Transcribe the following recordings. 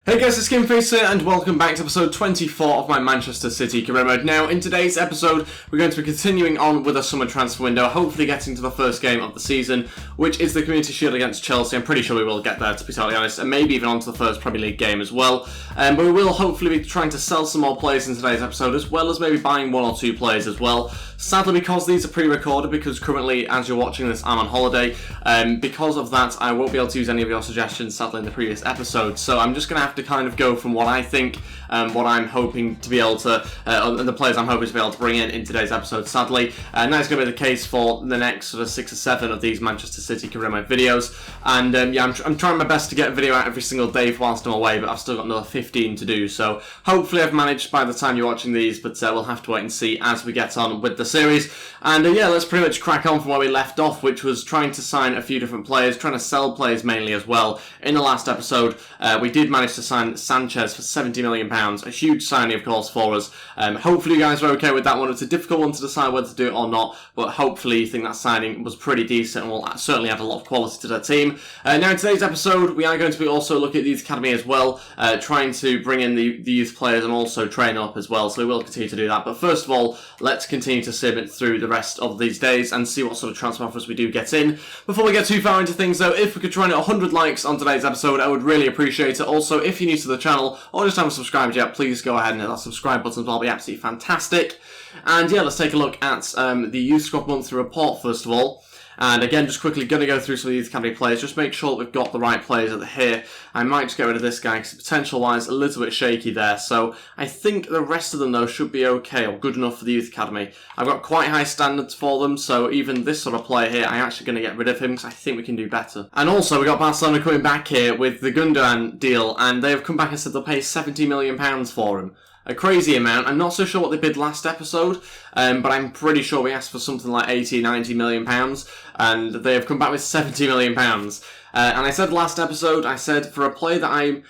Hey guys, it's Gameface here, and welcome back to episode 24 of my Manchester City career mode. Now, in today's episode, we're going to be continuing on with a summer transfer window, hopefully getting to the first game of the season, which is the Community Shield against Chelsea. I'm pretty sure we will get there, to be totally honest, and maybe even onto the first Premier League game as well. But we will hopefully be trying to sell some more players in today's episode, as well as maybe buying one or two players as well. Sadly, because these are pre-recorded, because currently, as you're watching this, I'm on holiday, because of that, I won't be able to use any of your suggestions, sadly, in the previous episode, so I'm just going to have to kind of go from what I think, what I'm hoping to be able to, and the players I'm hoping to be able to bring in today's episode, sadly. And that's going to be the case for the next sort of 6 or 7 of these Manchester City career mode videos. And yeah, I'm trying my best to get a video out every single day whilst I'm away, but I've still got another 15 to do. So hopefully I've managed by the time you're watching these, but we'll have to wait and see as we get on with the series. And yeah, let's pretty much crack on from where we left off, which was trying to sign a few different players, trying to sell players mainly as well. In the last episode, we did manage to sign Sanchez for £70 million, a huge signing of course for us. Hopefully you guys are okay with that one. It's a difficult one to decide whether to do it or not, but hopefully you think that signing was pretty decent and will certainly add a lot of quality to the team. Now in today's episode we are going to be also looking at the youth academy as well, trying to bring in the youth players and also train up as well, so we will continue to do that. But first of all, let's continue to sim it through the rest of these days and see what sort of transfer offers we do get in. Before we get too far into things though, if we could try and hit 100 likes on today's episode, I would really appreciate it. Also, if you're new to the channel or just haven't subscribed yet, please go ahead and hit that subscribe button as well. It'll be absolutely fantastic. And yeah, let's take a look at the Youth Squad Monthly Report first of all. And again, just quickly going to go through some of the Youth Academy players, just make sure that we've got the right players at the here. I might just get rid of this guy because potential-wise a little bit shaky there. So I think the rest of them though should be okay or good enough for the Youth Academy. I've got quite high standards for them, so even this sort of player here, I'm actually going to get rid of him because I think we can do better. And also, we got Barcelona coming back here with the Gundogan deal, and they have come back and said they'll pay £70 million for him. A crazy amount. I'm not so sure what they bid last episode, but I'm pretty sure we asked for something like 80, 90 million pounds, and they have come back with 70 million pounds. And I said last episode, I said for a player that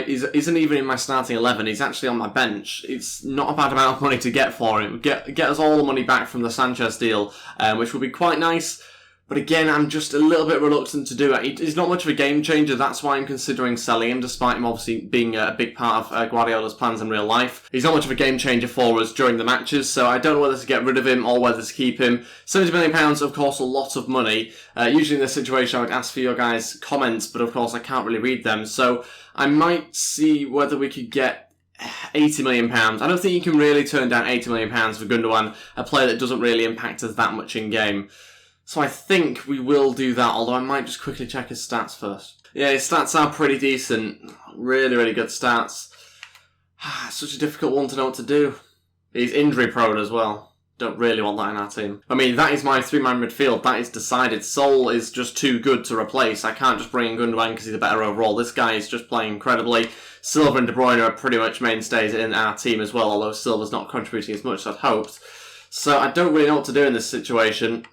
isn't even in my starting 11, he's actually on my bench. It's not a bad amount of money to get for him. Get us all the money back from the Sanchez deal, which would be quite nice. But again, I'm just a little bit reluctant to do it. He's not much of a game changer. That's why I'm considering selling him, despite him obviously being a big part of Guardiola's plans in real life. He's not much of a game changer for us during the matches, so I don't know whether to get rid of him or whether to keep him. £70 million, of course, a lot of money. Usually in this situation, I would ask for your guys' comments, but of course I can't really read them. So I might see whether we could get £80 million. I don't think you can really turn down £80 million for Gundogan, a player that doesn't really impact us that much in game. So I think we will do that, although I might just quickly check his stats first. Yeah, his stats are pretty decent. Really, really good stats. Such a difficult one to know what to do. He's injury prone as well. Don't really want that in our team. I mean, that is my 3-man midfield. That is decided. Sol is just too good to replace. I can't just bring in Gundogan because he's a better overall. This guy is just playing incredibly. Silva and De Bruyne are pretty much mainstays in our team as well, although Silva's not contributing as much as I'd hoped. So I don't really know what to do in this situation.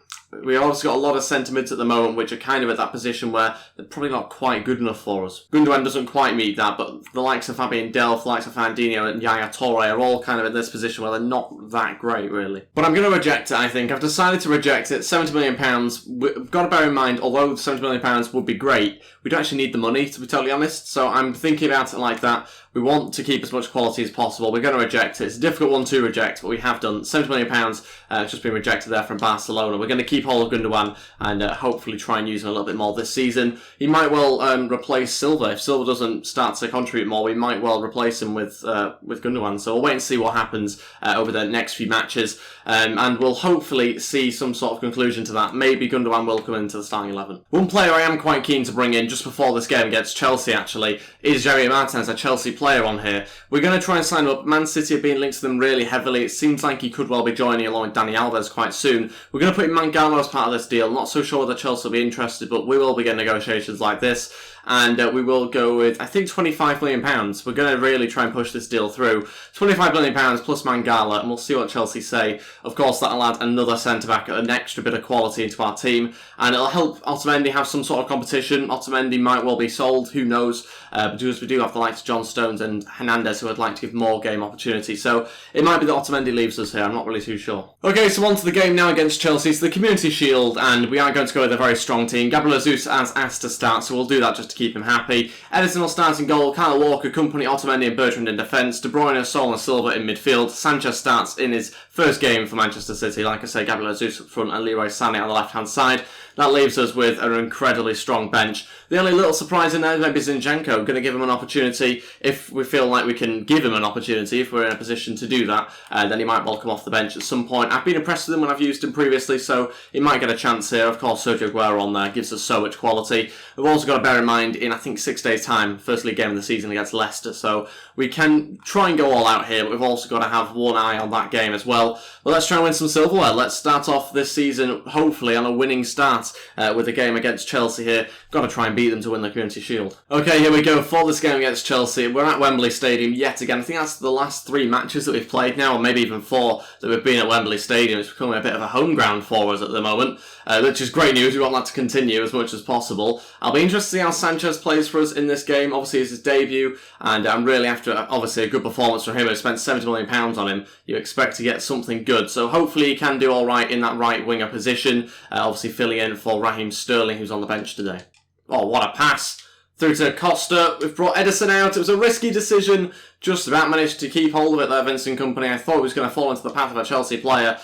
We also got a lot of centre mids at the moment, which are kind of at that position where they're probably not quite good enough for us. Gundogan doesn't quite meet that, but the likes of Fabian Delph, the likes of Fernandinho and Yaya Toure are all kind of in this position where they're not that great, really. But I'm going to reject it, I think. I've decided to reject it. £70 million. We've got to bear in mind, although £70 million would be great, we don't actually need the money, to be totally honest. So I'm thinking about it like that. We want to keep as much quality as possible. We're going to reject it. It's a difficult one to reject, but we have done. £70 million just been rejected there from Barcelona. We're going to keep hold of Gundogan and hopefully try and use him a little bit more this season. He might well replace Silva. If Silva doesn't start to contribute more, we might well replace him with Gundogan. So we'll wait and see what happens over the next few matches. And we'll hopefully see some sort of conclusion to that. Maybe Gundogan will come into the starting 11. One player I am quite keen to bring in just before this game against Chelsea, actually, is Jerry Martinez, a Chelsea player on here. We're going to try and sign up. Man.City have been linked to them really heavily. It seems like he could well be joining along with Dani Alves quite soon. We're going to put in Man.City as part of this deal. Not so sure whether Chelsea will be interested, but we will begin negotiations like this. And we will go with, I think, £25 million. We're going to really try and push this deal through. £25 million plus Mangala, and we'll see what Chelsea say. Of course, that'll add another centre-back, an extra bit of quality into our team, and it'll help Otamendi have some sort of competition. Otamendi might well be sold, who knows, because we do have the likes of John Stones and Hernandez, who I'd like to give more game opportunity. So it might be that Otamendi leaves us here, I'm not really too sure. Okay, so on to the game now against Chelsea. It's the Community Shield, and we are going to go with a very strong team. Gabriel Jesus as asked to start, so we'll do that just to keep him happy. Ederson will start in goal, Kyle Walker, Company, Otamendi and Bertrand in defence, De Bruyne, Sol and Silva in midfield. Sanchez starts in his first game for Manchester City. Like I say, Gabriel Jesus up front and Leroy Sané on the left-hand side. That leaves us with an incredibly strong bench. The only little surprise in there is maybe Zinchenko. Going to give him an opportunity if we feel like we can give him an opportunity, if we're in a position to do that, then he might well come off the bench at some point. I've been impressed with him when I've used him previously, so he might get a chance here. Of course, Sergio Aguero on there gives us so much quality. We've also got to bear in mind, in I think 6 days' time, first league game of the season against Leicester, so we can try and go all out here, but we've also got to have one eye on that game as well. But let's try and win some silverware. Let's start off this season, hopefully, on a winning start with a game against Chelsea here. Got to try and beat them to win the Community Shield. Okay, here we go for this game against Chelsea. We're at Wembley Stadium yet again. I think that's the last 3 matches that we've played now, or maybe even 4 that we've been at Wembley Stadium. It's becoming a bit of a home ground for us at the moment, which is great news. We want that to continue as much as possible. I'll be interested to see how Sanchez plays for us in this game. Obviously, it's his debut, and I'm really after, obviously, a good performance from him. I spent £70 million on him. You expect to get something good. So hopefully he can do all right in that right winger position. Obviously filling in for Raheem Sterling, who's on the bench today. Oh, what a pass. Through to Costa. We've brought Ederson out. It was a risky decision. Just about managed to keep hold of it there, Vincent Kompany. I thought it was going to fall into the path of a Chelsea player.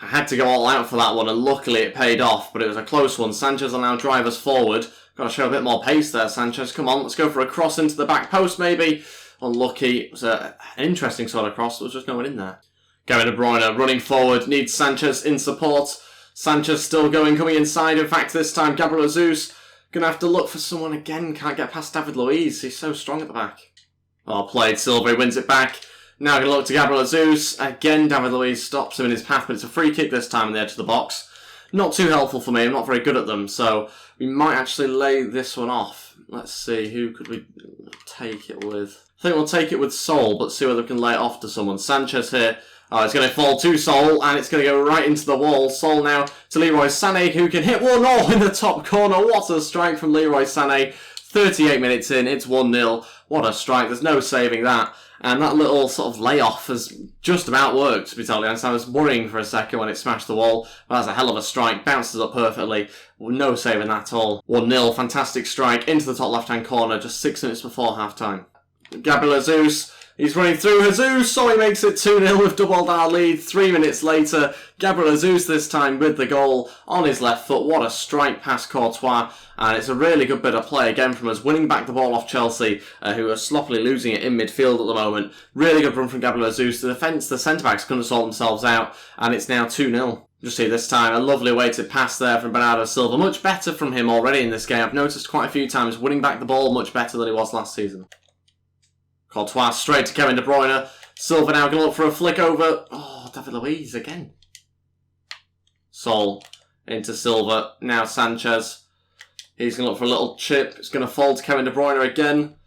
I had to go all out for that one, and luckily it paid off, but it was a close one. Sanchez will now drive us forward. Got to show a bit more pace there, Sanchez. Come on, let's go for a cross into the back post, maybe. Unlucky. It was an interesting sort of cross. There was just no one in there. Kevin De Bruyne running forward. Needs Sanchez in support. Sanchez still going, coming inside. In fact, this time, Gabriel Jesus gonna have to look for someone again. Can't get past David Luiz. He's so strong at the back. Oh, played. Silva, he wins it back. Now gonna look to Gabriel Jesus. Again, David Luiz stops him in his path, but it's a free kick this time on the edge of the box. Not too helpful for me. I'm not very good at them, so we might actually lay this one off. Let's see, who could we take it with? I think we'll take it with Sol, but see whether we can lay it off to someone. Sanchez here. Oh, it's going to fall to Sol, and it's going to go right into the wall. Sol now to Leroy Sané, who can hit 1-0 in the top corner. What a strike from Leroy Sané. 38 minutes in, it's 1-0. What a strike, there's no saving that. And that little sort of layoff has just about worked, to be totally honest. I was worrying for a second when it smashed the wall. But that's a hell of a strike, bounces up perfectly. No saving that at all. 1-0, fantastic strike into the top left-hand corner, just 6 minutes before half-time. Gabriel Jesus. He's running through Jesus, so he makes it 2-0. We've doubled our lead. 3 minutes later, Gabriel Jesus this time with the goal on his left foot. What a strike past Courtois. And it's a really good bit of play again from us, winning back the ball off Chelsea, who are sloppily losing it in midfield at the moment. Really good run from Gabriel Jesus. The defence, the centre-backs couldn't sort themselves out, and it's now 2-0. Just see this time, a lovely weighted pass there from Bernardo Silva. Much better from him already in this game. I've noticed quite a few times winning back the ball much better than he was last season. Courtois straight to Kevin De Bruyne. Silva now going to look for a flick over. Oh, David Luiz again. Sol into Silva. Now Sanchez. He's going to look for a little chip. It's going to fall to Kevin De Bruyne again.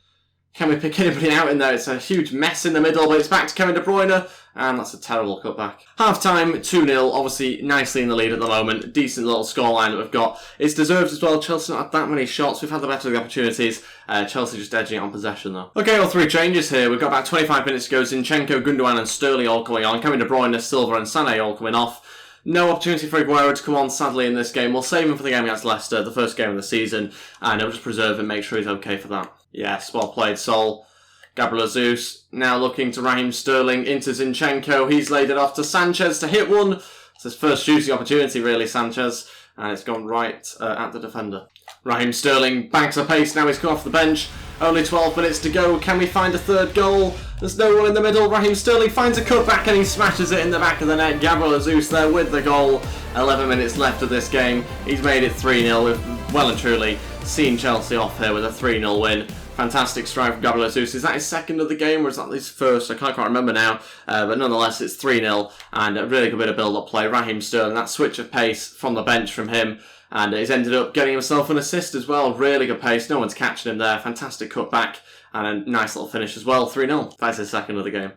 Can we pick anybody out in there? It's a huge mess in the middle, but it's back to Kevin De Bruyne. And that's a terrible cutback. Half-time, 2-0. Obviously, nicely in the lead at the moment. Decent little scoreline that we've got. It's deserved as well. Chelsea not had that many shots. We've had the better of the opportunities. Chelsea just edging it on possession, though. Okay, all 3 changes here. We've got about 25 minutes to go. Zinchenko, Gundogan and Sterling all coming on. Kevin De Bruyne, Silva and Sané all coming off. No opportunity for Aguero to come on, sadly, in this game. We'll save him for the game against Leicester, the first game of the season. And I'll just preserve him, make sure he's okay for that. Yes, well played, Sol. Gabriel Jesus now looking to Raheem Sterling into Zinchenko. He's laid it off to Sanchez to hit one. It's his first shooting opportunity, really, Sanchez. And it's gone right at the defender. Raheem Sterling banks a pace. Now he's come off the bench. Only 12 minutes to go. Can we find a third goal? There's no one in the middle. Raheem Sterling finds a cutback and he smashes it in the back of the net. Gabriel Jesus there with the goal. 11 minutes left of this game. He's made it 3-0. We've well and truly seen Chelsea off here with a 3-0 win. Fantastic strike from Gabriel Jesus. Is that his second of the game or is that his first? I can't remember now. But nonetheless, it's 3-0 and a really good bit of build-up play. Raheem Sterling, that switch of pace from the bench from him. And he's ended up getting himself an assist as well. Really good pace. No one's catching him there. Fantastic cutback. And a nice little finish as well. 3-0. That's his second of the game.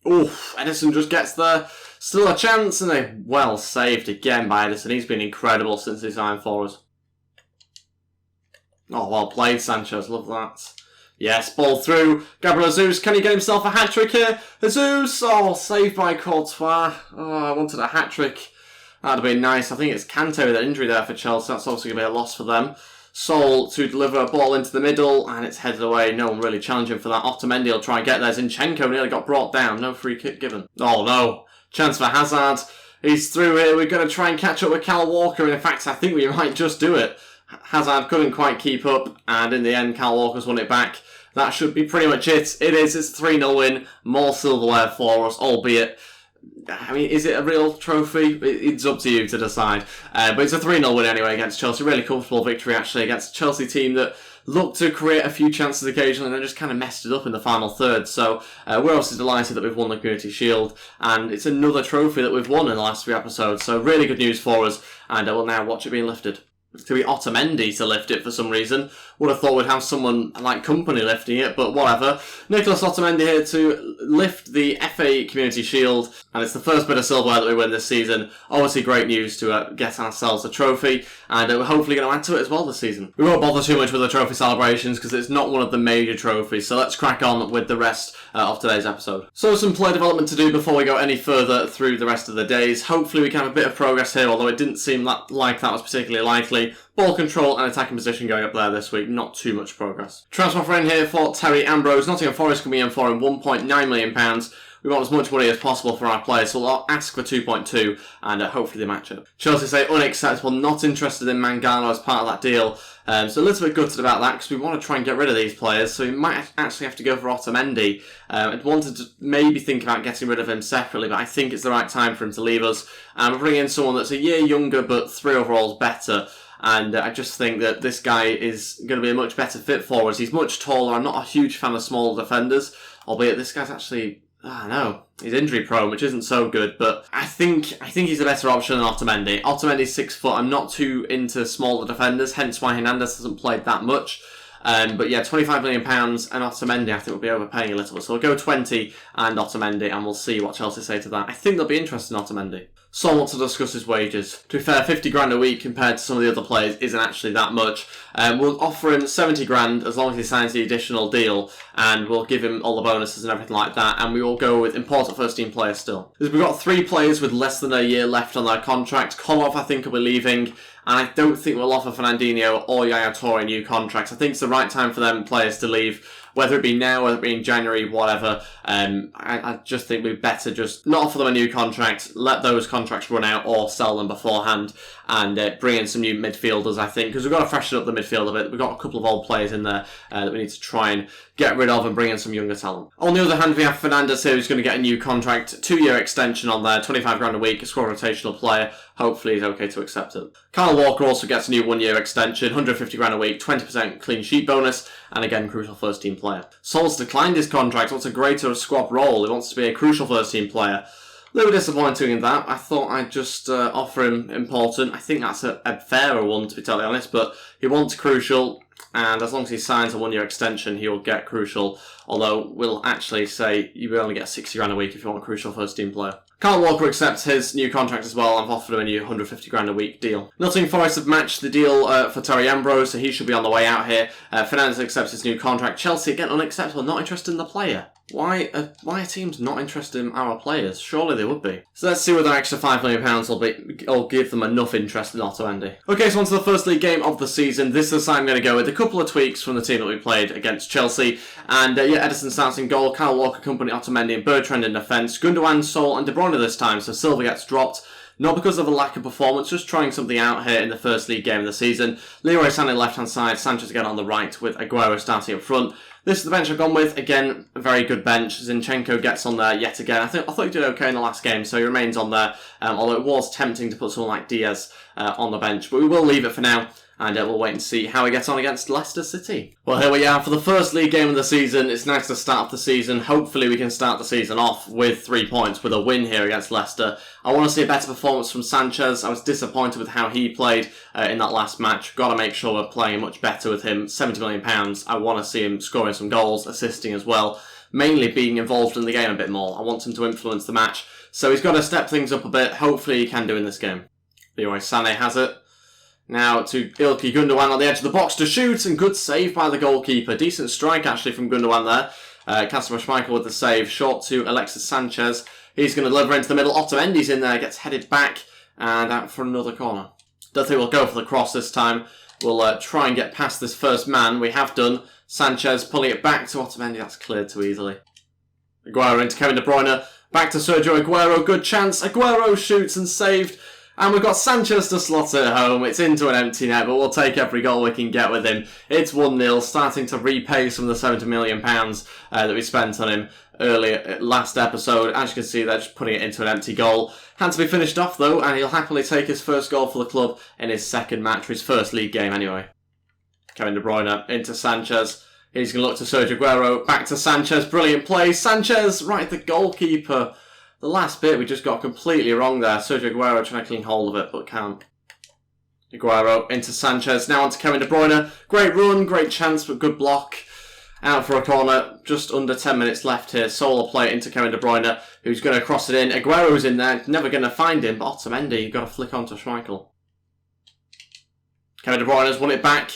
Oof. Ederson just gets there. Still a chance. And they well saved again by Ederson. He's been incredible since he signed for us. Oh, well played, Sanchez. Love that. Yes, ball through. Gabriel Jesus. Can he get himself a hat-trick here? Jesus. Oh, saved by Courtois. Oh, I wanted a hat-trick. That'd have been nice. I think it's Kante with an injury there for Chelsea. That's obviously going to be a loss for them. Sol to deliver a ball into the middle, and it's headed away. No one really challenging for that. Otamendi will try and get there. Zinchenko nearly got brought down. No free kick given. Oh no. Chance for Hazard. He's through here. We're going to try and catch up with Kyle Walker. And in fact, I think we might just do it. Hazard couldn't quite keep up, and in the end, Kyle Walker's won it back. That should be pretty much it. It is. It's a 3-0 win. More silverware for us, albeit... I mean, is it a real trophy? It's up to you to decide. But it's a 3-0 win anyway against Chelsea. Really comfortable victory, actually, against a Chelsea team that looked to create a few chances occasionally and then just kind of messed it up in the final third. So we're obviously delighted that we've won the Community Shield, and it's another trophy that we've won in the last 3 episodes. So really good news for us, and we'll now watch it being lifted. It's going to be Otamendi to lift it for some reason. Would have thought we'd have someone like Company lifting it, but whatever. Nicholas Otamendi here to lift the FA Community Shield, and it's the first bit of silverware that we win this season. Obviously great news to get ourselves a trophy, and we're hopefully going to add to it as well this season. We won't bother too much with the trophy celebrations because it's not one of the major trophies, so let's crack on with the rest of today's episode. So some player development to do before we go any further through the rest of the days. Hopefully we can have a bit of progress here, although it didn't seem like that was particularly likely. Ball control and attacking position going up there this week, not too much progress. Transfer offer in here for Terry Ambrose. Nottingham Forest coming in for him £1.9 million. We want as much money as possible for our players, so we'll ask for 2.2 and hopefully they match it. Chelsea say unacceptable, not interested in Mangala as part of that deal. So a little bit gutted about that because we want to try and get rid of these players, so we might actually have to go for Otamendi. I'd wanted to maybe think about getting rid of him separately, but I think it's the right time for him to leave us. And we're bringing in someone that's a year younger but 3 overalls better. And I just think that this guy is going to be a much better fit for us. He's much taller. I'm not a huge fan of small defenders, albeit this guy's actually, I don't know, he's injury prone, which isn't so good, but I think he's a better option than Otamendi. Otamendi's 6 foot. I'm not too into smaller defenders, hence why Hernandez hasn't played that much. But yeah, £25 million and Otamendi I think will be overpaying a little bit. So we'll go 20 and Otamendi and we'll see what Chelsea say to that. I think they'll be interested in Otamendi. Sol wants to discuss his wages. To be fair, 50 grand a week compared to some of the other players isn't actually that much. We'll offer him 70 grand as long as he signs the additional deal, and we'll give him all the bonuses and everything like that, and we will go with important first team players still. We've got 3 players with less than a year left on their contract. Kolarov I think will be leaving, and I don't think we'll offer Fernandinho or Yaya Toure new contracts. I think it's the right time for them players to leave, whether it be now, whether it be in January, whatever. I just think we'd better just not offer them a new contract, let those contracts run out or sell them beforehand, and bring in some new midfielders, I think, because we've got to freshen up the midfield a bit. We've got a couple of old players in there that we need to try and get rid of and bring in some younger talent. On the other hand, we have Fernandez here who's going to get a new contract, 2-year extension on there, 25 grand a week, a squad rotational player. Hopefully he's okay to accept it. Kyle Walker also gets a new 1-year extension, 150 grand a week, 20% clean sheet bonus, and again, crucial first team player. Sol's declined his contract, wants a greater squad role, he wants to be a crucial first team player. A little disappointing in that. I thought I'd just offer him important. I think that's a fairer one, to be totally honest, but he wants crucial, and as long as he signs a 1-year extension, he will get crucial, although we'll actually say you will only get 60 grand a week if you want a crucial first team player. Kyle Walker accepts his new contract as well. I've offered him a new 150 grand a week deal. Nottingham Forest have matched the deal for Terry Ambrose, so he should be on the way out here. Fernandez accepts his new contract. Chelsea, again, unacceptable, not interested in the player. Why are teams not interested in our players? Surely they would be. So let's see whether extra £5 million will give them enough interest in Otamendi. Okay, so on to the first league game of the season. This is the side I'm going to go with. A couple of tweaks from the team that we played against Chelsea. And yeah, Edison starts in goal, Kyle Walker, Company, Otamendi and Bertrand in defence. Gundogan, Sol and De Bruyne this time, so Silva gets dropped. Not because of a lack of performance, just trying something out here in the first league game of the season. Leroy Sané left-hand side, Sanchez again on the right with Aguero starting up front. This is the bench I've gone with. Again, a very good bench. Zinchenko gets on there yet again. I thought he did okay in the last game, so he remains on there. Although it was tempting to put someone like Diaz on the bench. But we will leave it for now, and we'll wait and see how he gets on against Leicester City. Well, here we are for the first league game of the season. It's nice to start off the season. Hopefully we can start the season off with 3 points, with a win here against Leicester. I want to see a better performance from Sanchez. I was disappointed with how he played in that last match. Got to make sure we're playing much better with him. £70 million. I want to see him scoring some goals, assisting as well. Mainly being involved in the game a bit more. I want him to influence the match. So he's got to step things up a bit. Hopefully he can do in this game. Leroy Sané has it. Now to Ilkay Gundogan on the edge of the box to shoot, and good save by the goalkeeper. Decent strike actually from Gundogan there. Kasper Schmeichel with the save. Short to Alexis Sanchez. He's going to deliver into the middle. Otamendi's in there, gets headed back and out for another corner. Don't think we'll go for the cross this time. we'll try and get past this first man. We have done. Sanchez pulling it back to Otamendi. That's cleared too easily. Aguero into Kevin De Bruyne. Back to Sergio Aguero. Good chance. Aguero shoots and saved. And we've got Sanchez to slot it home. It's into an empty net, but we'll take every goal we can get with him. It's 1-0, starting to repay some of the £70 million that we spent on him earlier last episode. As you can see, they're just putting it into an empty goal. Had to be finished off, though, and he'll happily take his first goal for the club in his second match, or his first league game anyway. Kevin De Bruyne into Sanchez. He's going to look to Sergio Aguero. Back to Sanchez. Brilliant play. Sanchez, right at the goalkeeper. The last bit we just got completely wrong there. Sergio Aguero trying to clean hold of it, but can't. Aguero into Sanchez. Now onto Kevin De Bruyne. Great run, great chance, but good block. Out for a corner. Just under 10 minutes left here. Solo play into Kevin De Bruyne, who's going to cross it in. Aguero's in there. Never going to find him. But Otamendi, you've got to flick on to Schmeichel. Kevin De Bruyne's won it back.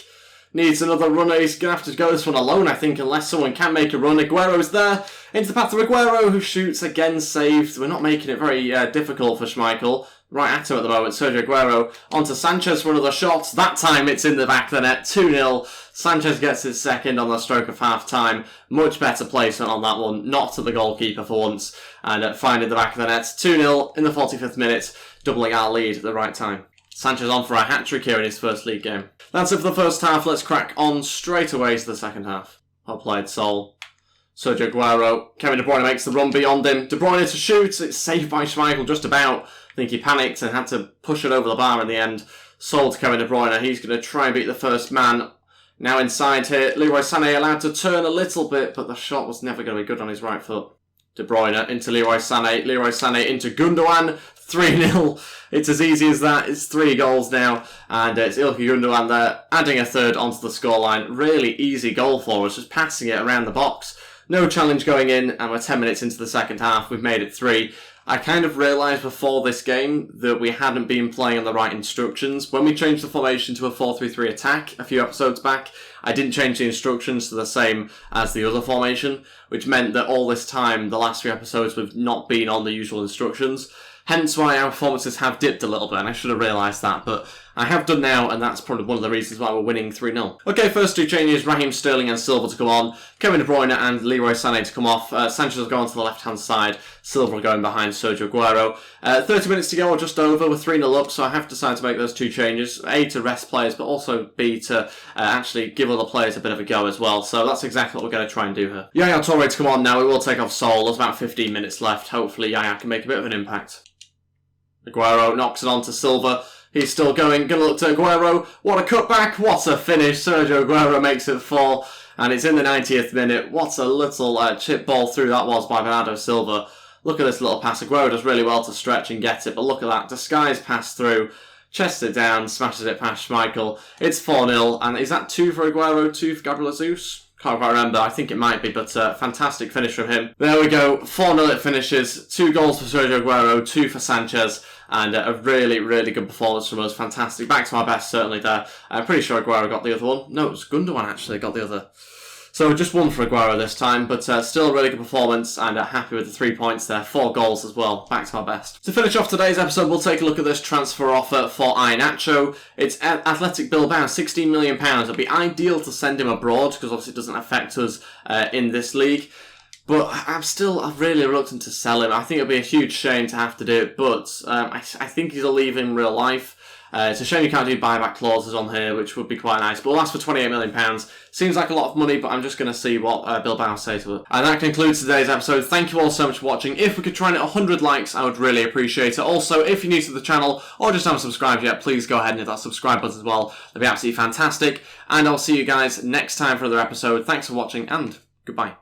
Needs another runner. He's going to have to go this one alone, I think, unless someone can make a run. Aguero's there. Into the path of Aguero, who shoots again, saved. We're not making it very difficult for Schmeichel. Right at him at the moment. Sergio Aguero onto Sanchez for another shot. That time it's in the back of the net. 2-0. Sanchez gets his second on the stroke of half-time. Much better placement on that one. Not to the goalkeeper for once. And finding the back of the net. 2-0 in the 45th minute. Doubling our lead at the right time. Sanchez on for a hat-trick here in his first league game. That's it for the first half. Let's crack on straight away to the second half. Well played, Sol. Sergio Aguero. Kevin De Bruyne makes the run beyond him. De Bruyne to shoot. It's saved by Schmeichel just about. I think he panicked and had to push it over the bar in the end. Sol to Kevin De Bruyne. He's going to try and beat the first man. Now inside here. Leroy Sané allowed to turn a little bit, but the shot was never going to be good on his right foot. De Bruyne into Leroy Sané. Leroy Sané into Gundogan. 3-0. It's as easy as that. It's 3 goals now. And it's Ilkay Gundogan there, adding a third onto the scoreline. Really easy goal for us, just passing it around the box. No challenge going in, and we're 10 minutes into the second half. We've made it 3. I kind of realised before this game that we hadn't been playing on the right instructions. When we changed the formation to a 4-3-3 attack a few episodes back, I didn't change the instructions to the same as the other formation, which meant that all this time, the last 3 episodes, we've not been on the usual instructions. Hence why our performances have dipped a little bit, and I should have realised that, but I have done now, and that's probably one of the reasons why we're winning 3-0. Okay, first 2 changes, Raheem Sterling and Silva to come on, Kevin De Bruyne and Leroy Sané to come off. Sanchez will go on to the left-hand side, Silva going behind Sergio Aguero. 30 minutes to go, or just over, we're 3-0 up, so I have decided to make those 2 changes. A, to rest players, but also B, to actually give other players a bit of a go as well. So that's exactly what we're going to try and do here. Yaya Toure to come on now, we will take off Sol. There's about 15 minutes left. Hopefully Yaya can make a bit of an impact. Aguero knocks it on to Silva. He's still going. Going to look to Aguero. What a cutback. What a finish. Sergio Aguero makes it 4. And it's in the 90th minute. What a little chip ball through that was by Bernardo Silva. Look at this little pass. Aguero does really well to stretch and get it. But look at that. Disguise pass through. Chests it down. Smashes it past Schmeichel. It's 4-0. And is that 2 for Aguero? 2 for Gabriel Jesus? Can't quite remember. I think it might be, but fantastic finish from him. There we go. 4-0 it finishes. 2 goals for Sergio Aguero, 2 for Sanchez, and a really, really good performance from us. Fantastic. Back to our best, certainly there. I'm pretty sure Aguero got the other one. No, it was Gundogan actually got the other. So just 1 for Aguero this time, but still a really good performance, and happy with the 3 points there. 4 goals as well. Back to our best. To finish off today's episode, we'll take a look at this transfer offer for Iheanacho. It's Athletic Bilbao, £16 million. It'd be ideal to send him abroad, because obviously it doesn't affect us in this league. But I'm really reluctant to sell him. I think it'd be a huge shame to have to do it, but I think he's a leave in real life. It's a shame you can't do buyback clauses on here, which would be quite nice. But we'll ask for £28 million. Seems like a lot of money, but I'm just going to see what Bilbao say to it. And that concludes today's episode. Thank you all so much for watching. If we could try and hit 100 likes, I would really appreciate it. Also, if you're new to the channel or just haven't subscribed yet, please go ahead and hit that subscribe button as well. That'd be absolutely fantastic. And I'll see you guys next time for another episode. Thanks for watching, and goodbye.